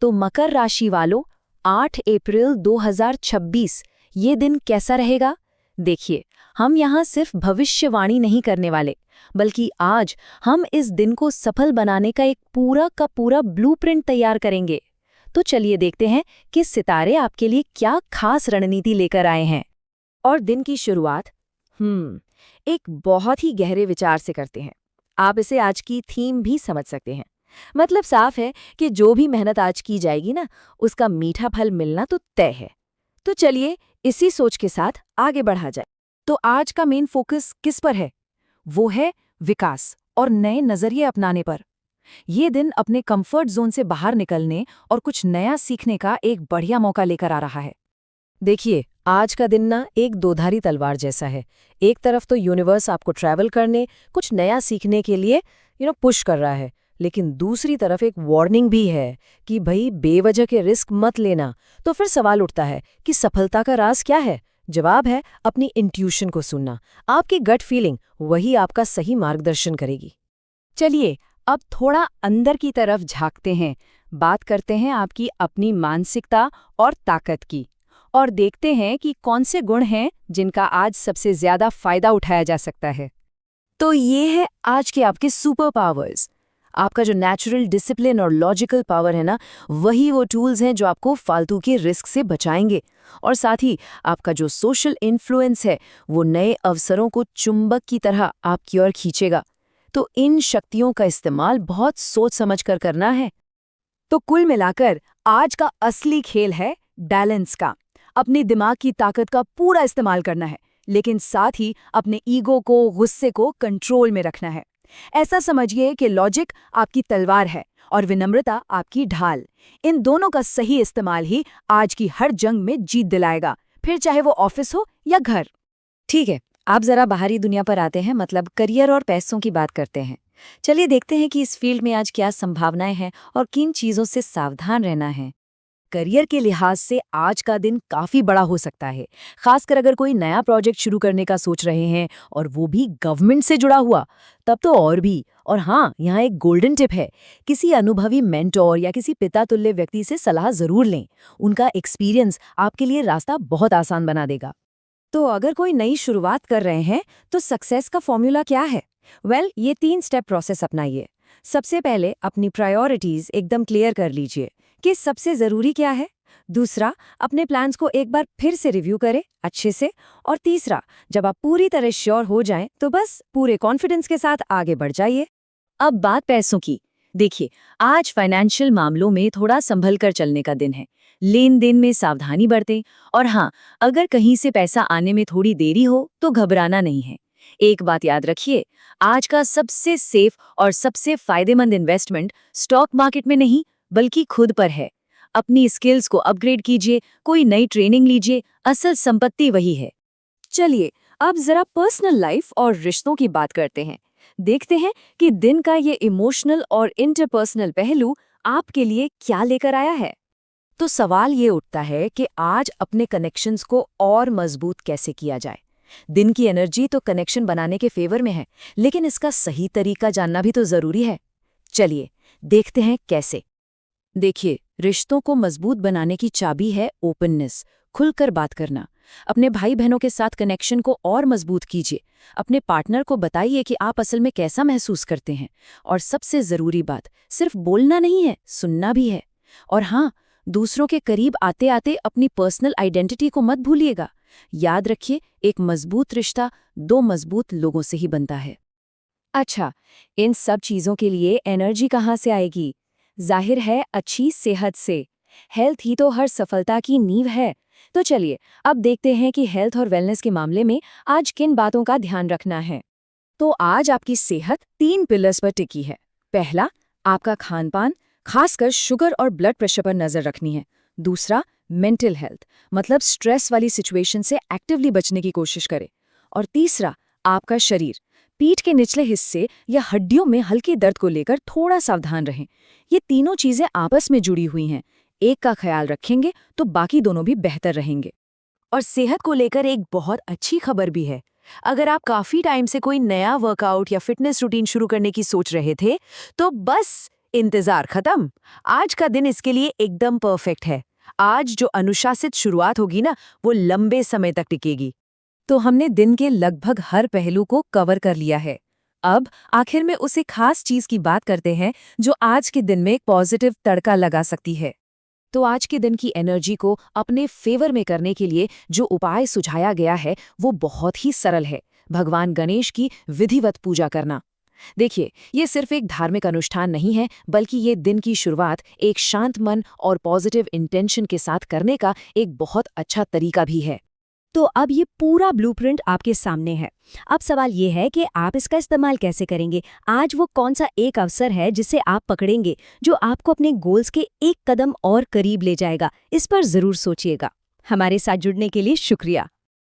तो मकर राशि वालों, 8 अप्रैल 2026 ये दिन कैसा रहेगा? देखिए, हम यहाँ सिर्फ भविष्यवाणी नहीं करने वाले, बल्कि आज हम इस दिन को सफल बनाने का एक पूरा का पूरा ब्लूप्रिंट तैयार करेंगे। तो चलिए देखते हैं कि सितारे आपके लिए क्या खास रणनीति लेकर आए हैं। और दिन की शुरुआत एक बहुत ही गहरे विचार से करते हैं। आप इसे आज की थीम भी समझ सकते हैं। मतलब साफ है कि जो भी मेहनत आज की जाएगी ना, उसका मीठा फल मिलना तो तय है। तो चलिए इसी सोच के साथ आगे बढ़ा जाए। तो आज का मेन फोकस किस पर है? वो है विकास और नए नजरिए अपनाने पर। ये दिन अपने कंफर्ट जोन से बाहर निकलने और कुछ नया सीखने का एक बढ़िया मौका लेकर आ रहा है। देखिए, आज का दिन ना एक दोधारी तलवार जैसा है। एक तरफ तो यूनिवर्स आपको ट्रैवल करने, कुछ नया सीखने के लिए पुश कर रहा है, लेकिन दूसरी तरफ एक वार्निंग भी है कि भाई बेवजह के रिस्क मत लेना। तो फिर सवाल उठता है कि सफलता का राज क्या है? जवाब है अपनी इंट्यूशन को सुनना। आपकी गट फीलिंग वही आपका सही मार्गदर्शन करेगी। चलिए अब थोड़ा अंदर की तरफ झांकते हैं, बात करते हैं आपकी अपनी मानसिकता और ताकत की, और देखते हैं कि कौन से गुण हैं जिनका आज सबसे ज्यादा फायदा उठाया जा सकता है। तो ये है आज के आपके सुपर पावर्स। आपका जो नेचुरल डिसिप्लिन और लॉजिकल पावर है ना, वही वो टूल्स हैं जो आपको फालतू के रिस्क से बचाएंगे। और साथ ही आपका जो सोशल इन्फ्लुएंस है, वो नए अवसरों को चुंबक की तरह आपकी ओर खींचेगा। तो इन शक्तियों का इस्तेमाल बहुत सोच समझ कर करना है। तो कुल मिलाकर आज का असली खेल है बैलेंस का। अपने दिमाग की ताकत का पूरा इस्तेमाल करना है, लेकिन साथ ही अपने ईगो को, गुस्से को कंट्रोल में रखना है। ऐसा समझिए कि लॉजिक आपकी तलवार है और विनम्रता आपकी ढाल। इन दोनों का सही इस्तेमाल ही आज की हर जंग में जीत दिलाएगा, फिर चाहे वो ऑफिस हो या घर। ठीक है, आप जरा बाहरी दुनिया पर आते हैं, मतलब करियर और पैसों की बात करते हैं। चलिए देखते हैं कि इस फील्ड में आज क्या संभावनाएं हैं और किन चीजों से सावधान रहना है। करियर के लिहाज से आज का दिन काफी बड़ा हो सकता है, खासकर अगर कोई नया प्रोजेक्ट शुरू करने का सोच रहे हैं और वो भी गवर्नमेंट से जुड़ा हुआ, तब तो और भी। और हाँ, यहाँ एक गोल्डन टिप है, किसी अनुभवी मेंटोर या किसी पिता तुल्य व्यक्ति से सलाह जरूर लें। उनका एक्सपीरियंस आपके लिए रास्ता बहुत आसान बना देगा। तो अगर कोई नई शुरुआत कर रहे हैं तो सक्सेस का फॉर्मूला क्या है? ये 3 स्टेप प्रोसेस अपनाइए। सबसे पहले अपनी प्रायोरिटीज एकदम क्लियर कर लीजिए कि सबसे जरूरी क्या है। दूसरा, अपने प्लान्स को एक बार फिर से रिव्यू करें अच्छे से। और तीसरा, जब आप पूरी तरह श्योर हो जाएं तो बस पूरे कॉन्फिडेंस के साथ आगे बढ़ जाइए। अब बात पैसों की। देखिए, आज फाइनेंशियल मामलों में थोड़ा संभल कर चलने का दिन है। लेन देन में सावधानी बरतें, और हाँ, अगर कहीं से पैसा आने में थोड़ी देरी हो तो घबराना नहीं है। एक बात याद रखिए, आज का सबसे सेफ और सबसे फायदेमंद इन्वेस्टमेंट स्टॉक मार्केट में नहीं, बल्कि खुद पर है। अपनी स्किल्स को अपग्रेड कीजिए, कोई नई ट्रेनिंग लीजिए, असल संपत्ति वही है। चलिए अब जरा पर्सनल लाइफ और रिश्तों की बात करते हैं। देखते हैं कि दिन का ये इमोशनल और इंटरपर्सनल पहलू आपके लिए क्या लेकर आया है। तो सवाल ये उठता है कि आज अपने कनेक्शंस को और मजबूत कैसे किया जाए। दिन की एनर्जी तो कनेक्शन बनाने के फेवर में है, लेकिन इसका सही तरीका जानना भी तो जरूरी है। चलिए देखते हैं कैसे। देखिए, रिश्तों को मजबूत बनाने की चाबी है ओपननेस, खुलकर बात करना। अपने भाई बहनों के साथ कनेक्शन को और मजबूत कीजिए। अपने पार्टनर को बताइए कि आप असल में कैसा महसूस करते हैं। और सबसे जरूरी बात, सिर्फ बोलना नहीं है, सुनना भी है। और हाँ, दूसरों के करीब आते आते अपनी पर्सनल आइडेंटिटी को मत भूलिएगा। याद रखिए, एक मजबूत रिश्ता 2 मजबूत लोगों से ही बनता है। अच्छा, इन सब चीजों के लिए एनर्जी कहाँ से आएगी? जाहिर है अच्छी सेहत से। हेल्थ ही तो हर सफलता की नींव है। तो चलिए अब देखते हैं कि हेल्थ और वेलनेस के मामले में आज किन बातों का ध्यान रखना है। तो आज आपकी सेहत 3 पिलर्स पर टिकी है। पहला, आपका खान-पान, खासकर शुगर और ब्लड प्रेशर पर नजर रखनी है। दूसरा, मेंटल हेल्थ, मतलब स्ट्रेस वाली सिचुएशन से एक्टिवली बचने की कोशिश करें। और तीसरा, आपका शरीर, पीठ के निचले हिस्से या हड्डियों में हल्के दर्द को लेकर थोड़ा सावधान रहें। ये तीनों चीजें आपस में जुड़ी हुई हैं। एक का ख्याल रखेंगे तो बाकी दोनों भी बेहतर रहेंगे। और सेहत को लेकर एक बहुत अच्छी खबर भी है। अगर आप काफी टाइम से कोई नया वर्कआउट या फिटनेस रूटीन शुरू करने की सोच रहे थे, तो बस इंतजार खत्म। आज का दिन इसके लिए एकदम परफेक्ट है। आज जो अनुशासित शुरुआत होगी ना, वो लंबे समय तक टिकेगी। तो हमने दिन के लगभग हर पहलू को कवर कर लिया है। अब आखिर में उस एक खास चीज की बात करते हैं जो आज के दिन में एक पॉजिटिव तड़का लगा सकती है। तो आज के दिन की एनर्जी को अपने फेवर में करने के लिए जो उपाय सुझाया गया है वो बहुत ही सरल है। भगवान गणेश की विधिवत पूजा करना। देखिए, ये सिर्फ एक धार्मिक अनुष्ठान नहीं है, बल्कि ये दिन की शुरुआत एक शांत मन और पॉजिटिव इंटेंशन के साथ करने का एक बहुत अच्छा तरीका भी है। तो अब ये पूरा ब्लूप्रिंट आपके सामने है। अब सवाल ये है कि आप इसका इस्तेमाल कैसे करेंगे। आज वो कौन सा एक अवसर है जिसे आप पकड़ेंगे जो आपको अपने गोल्स के एक कदम और करीब ले जाएगा। इस पर जरूर सोचिएगा। हमारे साथ जुड़ने के लिए शुक्रिया।